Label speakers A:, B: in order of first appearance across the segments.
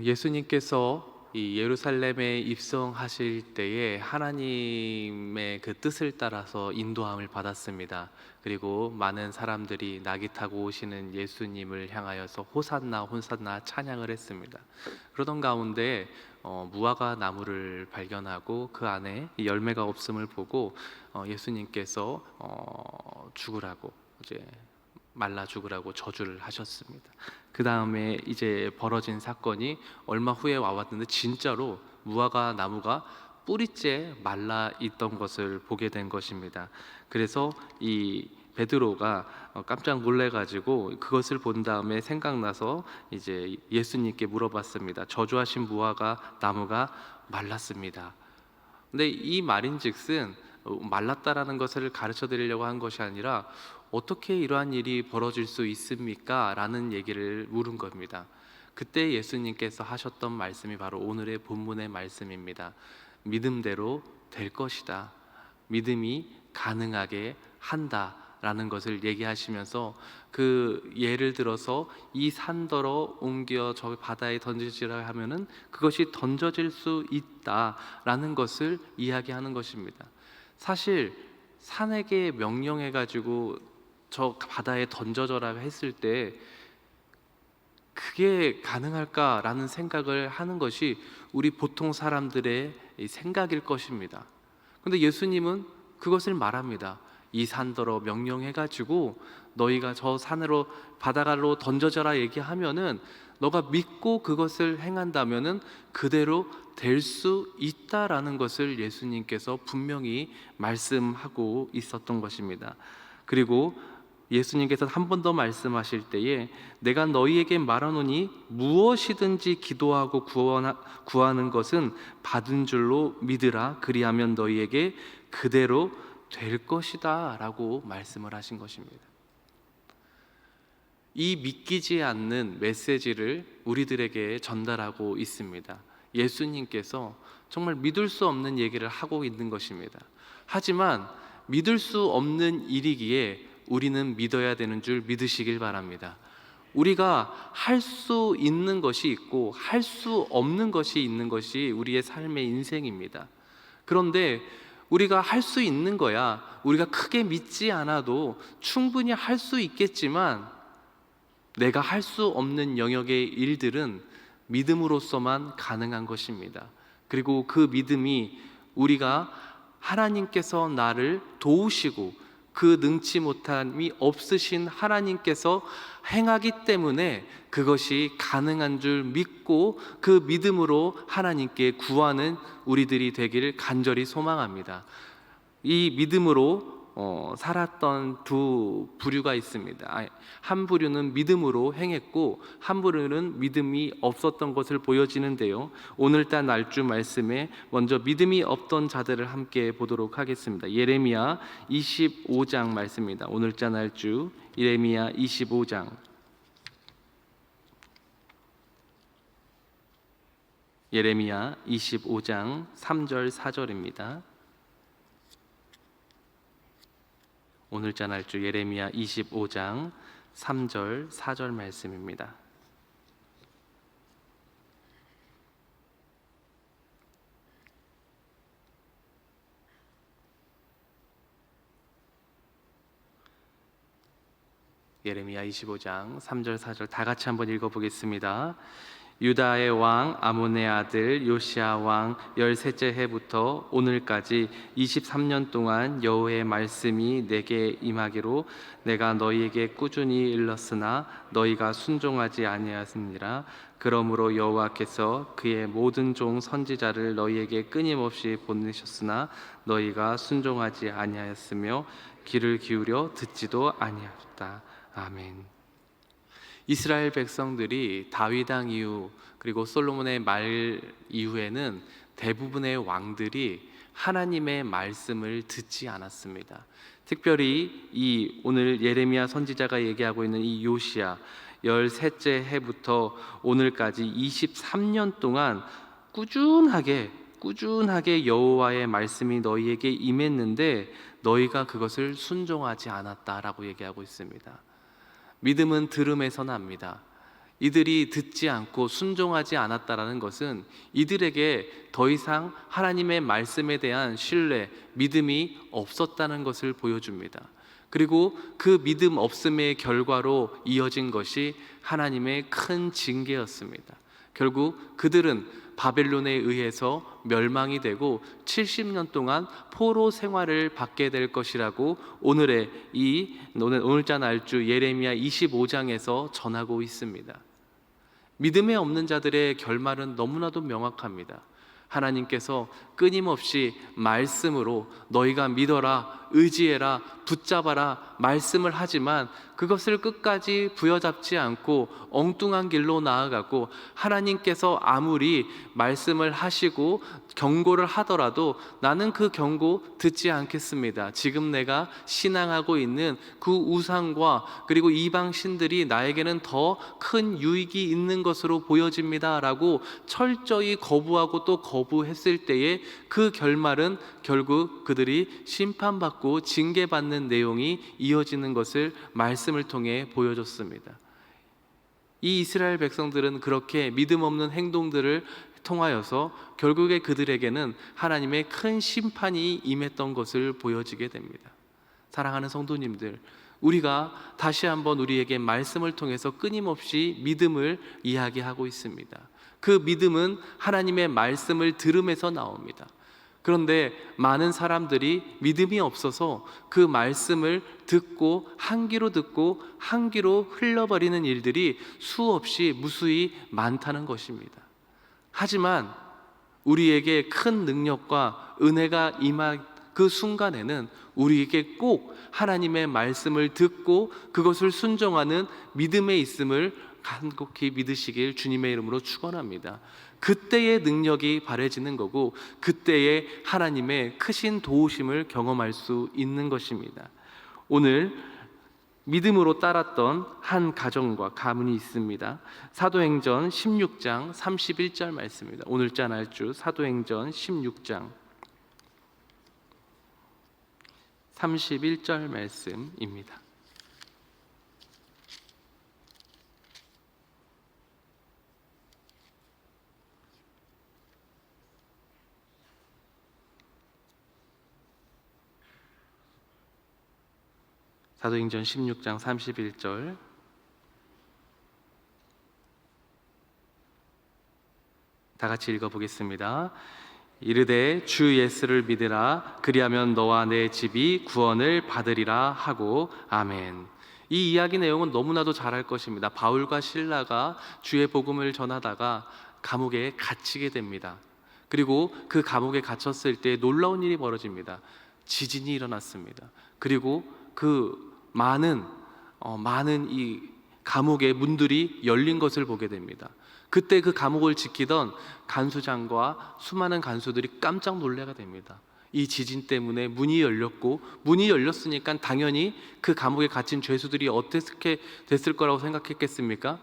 A: 예수님께서 이 예루살렘에 입성하실 때에 하나님의 그 뜻을 따라서 인도함을 받았습니다. 그리고 많은 사람들이 낙이 타고 오시는 예수님을 향하여서 호산나 호산나 찬양을 했습니다. 그러던 가운데 무화과 나무를 발견하고 그 안에 열매가 없음을 보고 예수님께서 죽으라고 이제 말라 죽으라고 저주를 하셨습니다. 그 다음에 이제 벌어진 사건이 얼마 후에 와왔는데 진짜로 무화과 나무가 뿌리째 말라 있던 것을 보게 된 것입니다. 그래서 이 베드로가 깜짝 놀래가지고 그것을 본 다음에 생각나서 이제 예수님께 물어봤습니다. 저주하신 무화과 나무가 말랐습니다. 근데 이 말인즉슨 말랐다라는 것을 가르쳐 드리려고 한 것이 아니라 어떻게 이러한 일이 벌어질 수 있습니까? 라는 얘기를 물은 겁니다. 그때 예수님께서 하셨던 말씀이 바로 오늘의 본문의 말씀입니다. 믿음대로 될 것이다. 믿음이 가능하게 한다 라는 것을 얘기하시면서 그 예를 들어서 이 산더러 옮겨 저 바다에 던지시라 하면은 그것이 던져질 수 있다라는 것을 이야기하는 것입니다. 사실 산에게 명령해 가지고 저 바다에 던져져라 했을 때 그게 가능할까라는 생각을 하는 것이 우리 보통 사람들의 생각일 것입니다. 근데 예수님은 그것을 말합니다. 이 산더러 명령해 가지고 너희가 저 산으로 바다로 던져져라 얘기하면은 너가 믿고 그것을 행한다면은 그대로 될 수 있다라는 것을 예수님께서 분명히 말씀하고 있었던 것입니다. 그리고 예수님께서 한 번 더 말씀하실 때에 내가 너희에게 말하노니 무엇이든지 기도하고 구하는 것은 받은 줄로 믿으라. 그리하면 너희에게 그대로 될 것이다 라고 말씀을 하신 것입니다. 이 믿기지 않는 메시지를 우리들에게 전달하고 있습니다. 예수님께서 정말 믿을 수 없는 얘기를 하고 있는 것입니다. 하지만 믿을 수 없는 일이기에 우리는 믿어야 되는 줄 믿으시길 바랍니다. 우리가 할 수 있는 것이 있고 할 수 없는 것이 있는 것이 우리의 삶의 인생입니다. 그런데 우리가 할 수 있는 거야 우리가 크게 믿지 않아도 충분히 할 수 있겠지만 내가 할 수 없는 영역의 일들은 믿음으로서만 가능한 것입니다. 그리고 그 믿음이 우리가 하나님께서 나를 도우시고 그 능치 못함이 없으신 하나님께서 행하기 때문에 그것이 가능한 줄 믿고 그 믿음으로 하나님께 구하는 우리들이 되기를 간절히 소망합니다. 이 믿음으로 살았던 두 부류가 있습니다. 한 부류는 믿음으로 행했고 한 부류는 믿음이 없었던 것을 보여지는데요. 오늘따 날주 말씀에 먼저 믿음이 없던 자들을 함께 보도록 하겠습니다. 예레미야 25장 말씀입니다. 오늘자 날주 예레미야 25장 예레미야 25장 3절 4절입니다. 오늘자 날주 예레미야 25장 3절 4절 말씀입니다. 예레미야 25장 3절 4절 다 같이 한번 읽어보겠습니다. 유다의 왕 아몬의 아들 요시야 왕 13째 해부터 오늘까지 23년 동안 여호와의 말씀이 내게 임하기로 내가 너희에게 꾸준히 일렀으나 너희가 순종하지 아니하였느니라. 그러므로 여호와께서 그의 모든 종 선지자를 너희에게 끊임없이 보내셨으나 너희가 순종하지 아니하였으며 귀를 기울여 듣지도 아니하였다. 아멘. 이스라엘 백성들이 다윗 왕 이후 그리고 솔로몬의 말 이후에는 대부분의 왕들이 하나님의 말씀을 듣지 않았습니다. 특별히 이 오늘 예레미야 선지자가 얘기하고 있는 이 요시야 13째 해부터 오늘까지 23년 동안 꾸준하게 여호와의 말씀이 너희에게 임했는데 너희가 그것을 순종하지 않았다라고 얘기하고 있습니다. 믿음은 들음에서 납니다. 이들이 듣지 않고 순종하지 않았다라는 것은 이들에게 더 이상 하나님의 말씀에 대한 신뢰, 믿음이 없었다는 것을 보여줍니다. 그리고 그 믿음 없음의 결과로 이어진 것이 하나님의 큰 징계였습니다. 결국 그들은 바벨론에 의해서 멸망이 되고 70년 동안 포로 생활을 받게 될 것이라고 오늘자 날주 예레미야 25장에서 전하고 있습니다. 믿음에 없는 자들의 결말은 너무나도 명확합니다. 하나님께서 끊임없이 말씀으로 너희가 믿어라, 의지해라, 붙잡아라 말씀을 하지만 그것을 끝까지 부여잡지 않고 엉뚱한 길로 나아가고, 하나님께서 아무리 말씀을 하시고 경고를 하더라도 나는 그 경고 듣지 않겠습니다. 지금 내가 신앙하고 있는 그 우상과 그리고 이방 신들이 나에게는 더 큰 유익이 있는 것으로 보여집니다 라고 철저히 거부하고 또 거부했을 때에 그 결말은 결국 그들이 심판받고 징계받는 내용이 이어지는 것을 말씀을 통해 보여줬습니다. 이 이스라엘 백성들은 그렇게 믿음 없는 행동들을 통하여서 결국에 그들에게는 하나님의 큰 심판이 임했던 것을 보여지게 됩니다. 사랑하는 성도님들, 우리가 다시 한번 우리에게 말씀을 통해서 끊임없이 믿음을 이야기하고 있습니다. 그 믿음은 하나님의 말씀을 들음에서 나옵니다. 그런데 많은 사람들이 믿음이 없어서 그 말씀을 듣고 한 귀로 흘려버리는 일들이 수없이 무수히 많다는 것입니다. 하지만 우리에게 큰 능력과 은혜가 임한 그 순간에는 우리에게 꼭 하나님의 말씀을 듣고 그것을 순종하는 믿음에 있음을 간곡히 믿으시길 주님의 이름으로 축원합니다. 그때의 능력이 발해지는 거고, 그때의 하나님의 크신 도우심을 경험할 수 있는 것입니다. 오늘 믿음으로 따랐던 한 가정과 가문이 있습니다. 사도행전 16장 31절 말씀입니다. 오늘자 날주 사도행전 16장 31절 말씀입니다. 사도행전 16장 31절, 다 같이 읽어보겠습니다. 이르되 주 예수를 믿으라, 그리하면 너와 내 집이 구원을 받으리라 하고. 아멘. 이 이야기 내용은 너무나도 잘 알 것입니다. 바울과 실라가 주의 복음을 전하다가 감옥에 갇히게 됩니다. 그리고 그 감옥에 갇혔을 때 놀라운 일이 벌어집니다. 지진이 일어났습니다. 그리고 그 많은 이 감옥의 문들이 열린 것을 보게 됩니다. 그때 그 감옥을 지키던 간수장과 수많은 간수들이 깜짝 놀래게 됩니다. 이 지진 때문에 문이 열렸고, 문이 열렸으니까 당연히 그 감옥에 갇힌 죄수들이 어떻게 됐을 거라고 생각했겠습니까?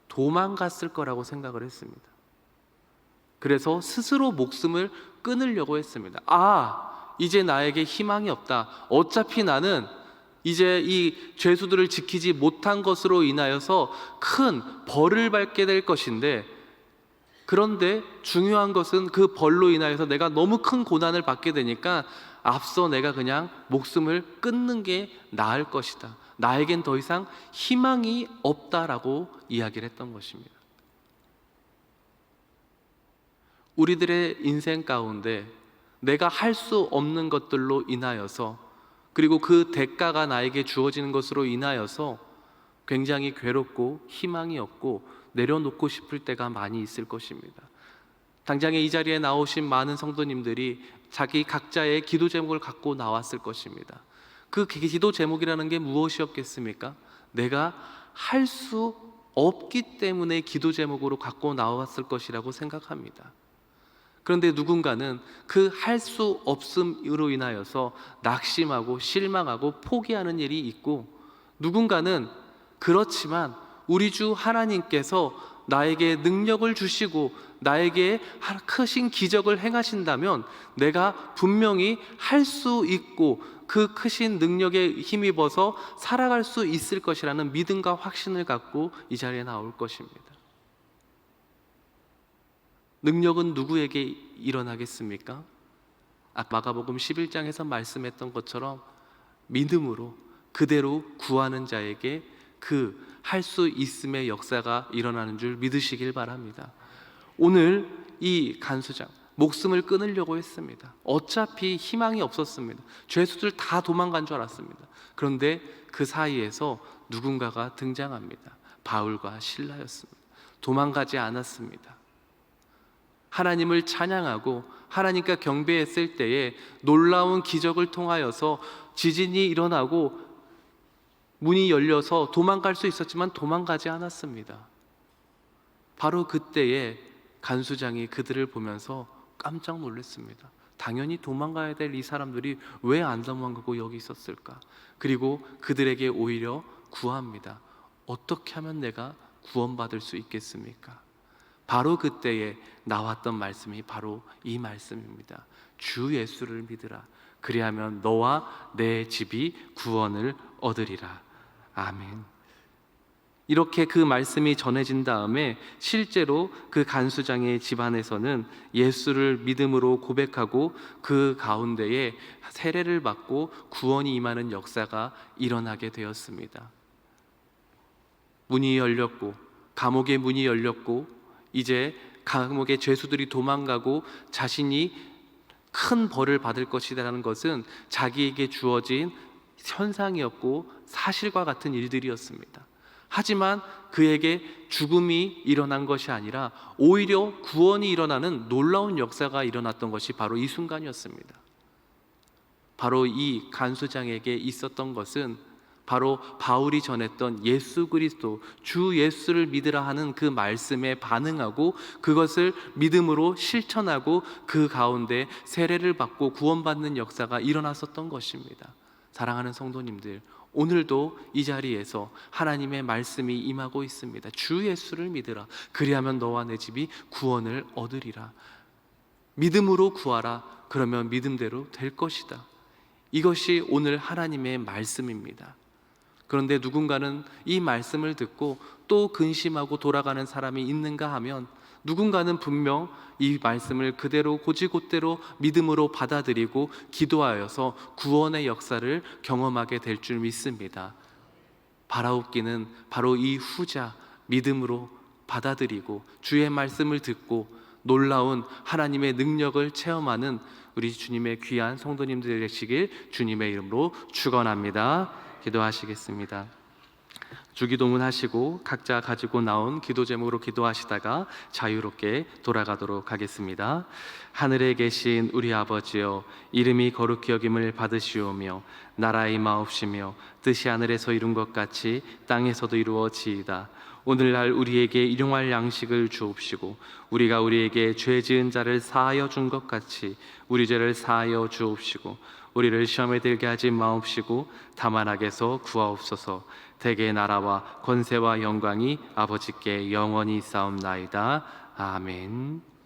A: 도망갔을 거라고 생각을 했습니다. 그래서 스스로 목숨을 끊으려고 했습니다. 이제 나에게 희망이 없다. 어차피 나는 이제 이 죄수들을 지키지 못한 것으로 인하여서 큰 벌을 받게 될 것인데, 그런데 중요한 것은 그 벌로 인하여서 내가 너무 큰 고난을 받게 되니까 앞서 내가 그냥 목숨을 끊는 게 나을 것이다. 나에겐 더 이상 희망이 없다라고 이야기를 했던 것입니다. 우리들의 인생 가운데 내가 할 수 없는 것들로 인하여서, 그리고 그 대가가 나에게 주어지는 것으로 인하여서 굉장히 괴롭고 희망이 없고 내려놓고 싶을 때가 많이 있을 것입니다. 당장에 이 자리에 나오신 많은 성도님들이 자기 각자의 기도 제목을 갖고 나왔을 것입니다. 그 기도 제목이라는 게 무엇이었겠습니까? 내가 할 수 없기 때문에 기도 제목으로 갖고 나왔을 것이라고 생각합니다. 그런데 누군가는 그 할 수 없음으로 인하여서 낙심하고 실망하고 포기하는 일이 있고, 누군가는 그렇지만 우리 주 하나님께서 나에게 능력을 주시고 나에게 크신 기적을 행하신다면 내가 분명히 할 수 있고 그 크신 능력에 힘입어서 살아갈 수 있을 것이라는 믿음과 확신을 갖고 이 자리에 나올 것입니다. 능력은 누구에게 일어나겠습니까? 마가복음 11장에서 말씀했던 것처럼 믿음으로 그대로 구하는 자에게 그 할 수 있음의 역사가 일어나는 줄 믿으시길 바랍니다. 오늘 이 간수장 목숨을 끊으려고 했습니다. 어차피 희망이 없었습니다. 죄수들 다 도망간 줄 알았습니다. 그런데 그 사이에서 누군가가 등장합니다. 바울과 실라였습니다. 도망가지 않았습니다. 하나님을 찬양하고 하나님과 경배했을 때에 놀라운 기적을 통하여서 지진이 일어나고 문이 열려서 도망갈 수 있었지만 도망가지 않았습니다. 바로 그때에 간수장이 그들을 보면서 깜짝 놀랐습니다. 당연히 도망가야 될 이 사람들이 왜 안 도망가고 여기 있었을까? 그리고 그들에게 오히려 구합니다. 어떻게 하면 내가 구원받을 수 있겠습니까? 바로 그때에 나왔던 말씀이 바로 이 말씀입니다. 주 예수를 믿으라. 그리하면 너와 내 집이 구원을 얻으리라. 아멘. 이렇게 그 말씀이 전해진 다음에 실제로 그 간수장의 집안에서는 예수를 믿음으로 고백하고 그 가운데에 세례를 받고 구원이 임하는 역사가 일어나게 되었습니다. 문이 열렸고 감옥의 문이 열렸고 이제 감옥의 죄수들이 도망가고 자신이 큰 벌을 받을 것이라는 것은 자기에게 주어진 현상이었고 사실과 같은 일들이었습니다. 하지만 그에게 죽음이 일어난 것이 아니라 오히려 구원이 일어나는 놀라운 역사가 일어났던 것이 바로 이 순간이었습니다. 바로 이 간수장에게 있었던 것은 바로 바울이 전했던 예수 그리스도, 주 예수를 믿으라 하는 그 말씀에 반응하고 그것을 믿음으로 실천하고 그 가운데 세례를 받고 구원받는 역사가 일어났었던 것입니다. 사랑하는 성도님들, 오늘도 이 자리에서 하나님의 말씀이 임하고 있습니다. 주 예수를 믿으라. 그리하면 너와 내 집이 구원을 얻으리라. 믿음으로 구하라. 그러면 믿음대로 될 것이다. 이것이 오늘 하나님의 말씀입니다. 그런데 누군가는 이 말씀을 듣고 또 근심하고 돌아가는 사람이 있는가 하면 누군가는 분명 이 말씀을 그대로 곧이곧대로 믿음으로 받아들이고 기도하여서 구원의 역사를 경험하게 될 줄 믿습니다. 바라옵기는 바로 이 후자, 믿음으로 받아들이고 주의 말씀을 듣고 놀라운 하나님의 능력을 체험하는 우리 주님의 귀한 성도님들 되시길 주님의 이름으로 축원합니다. 기도하시겠습니다. 주기도문 하시고 각자 가지고 나온 기도 제목으로 기도하시다가 자유롭게 돌아가도록 하겠습니다. 하늘에 계신 우리 아버지여, 이름이 거룩히 여김을 받으시오며 나라의 임하옵시며 뜻이 하늘에서 이룬 것 같이 땅에서도 이루어지이다. 오늘날 우리에게 일용할 양식을 주옵시고 우리가 우리에게 죄 지은 자를 사하여 준 것 같이 우리 죄를 사하여 주옵시고 우리를 시험에 들게 하지 마옵시고 다만 악에서 구하옵소서. 대개의 나라와 권세와 영광이 아버지께 영원히 있사옵나이다. 아멘.